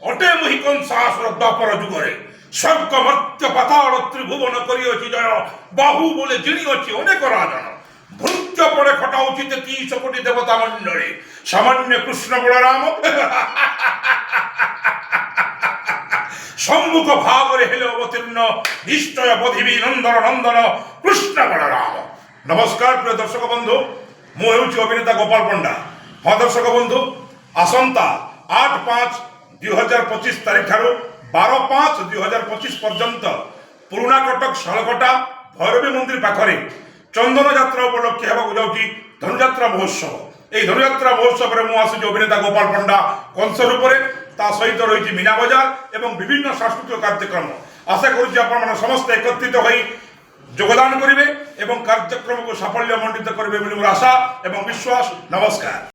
অটে মহিকন সাহসর দ্বাপর যুগরে স্বর্গ মর্ত্য পাতাল ত্রিভুবন করিଅছি জয় বাহু বলে জিনিଅছি অনেক রাজন ভৃত্য পরে খটা উচিত ৩০ কোটি দেবতা মণ্ডলী সামান্য কৃষ্ণ বলরাম সম্মুখ ভাগরে হেলে অবতীর্ণ নিশ্চয় বধিবী নন্দন নন্দন কৃষ্ণ বলরাম। নমস্কার প্রিয় দর্শক বন্ধু, ମୁଁ ହେଉଛି ଅଭିନେତା ଗୋପାଳ ପଣ୍ଡା। ହଁ ଦର୍ଶକ ବନ୍ଧୁ, ଆସନ୍ତା 8/5/2025 ତାରିଖ ଠାରୁ 12/5/2025 ପର୍ଯ୍ୟନ୍ତ ପୁରୁଣା କଟକ ଶାଳକଟା ଭୈରବୀ ମନ୍ଦିର ପାଖରେ ଚନ୍ଦନ ଯାତ୍ରା ଉପଲକ୍ଷେ ହେବାକୁ ଯାଉଛି ଧନୁଯାତ୍ରା ମହୋତ୍ସବ। ଏହି ଧନୁଯାତ୍ରା ମହୋତ୍ସବରେ ମୁଁ ଆସୁଛି ଅଭିନେତା ଗୋପାଳ ପଣ୍ଡା କଂସ ରୂପରେ। ତା ସହିତ ରହିଛି ମୀନା ବଜାର ଏବଂ ବିଭିନ୍ନ ସାଂସ୍କୃତିକ କାର୍ଯ୍ୟକ୍ରମ। ଆଶା କରୁଛି ଆପଣମାନେ ସମସ୍ତେ ଏକତ୍ରିତ ହୋଇ যোগদান করবে এবং কার্যক্রমকে সাফল্য মণ্ডিত করবে বলে মোর আশা এবং বিশ্বাস। নমস্কার।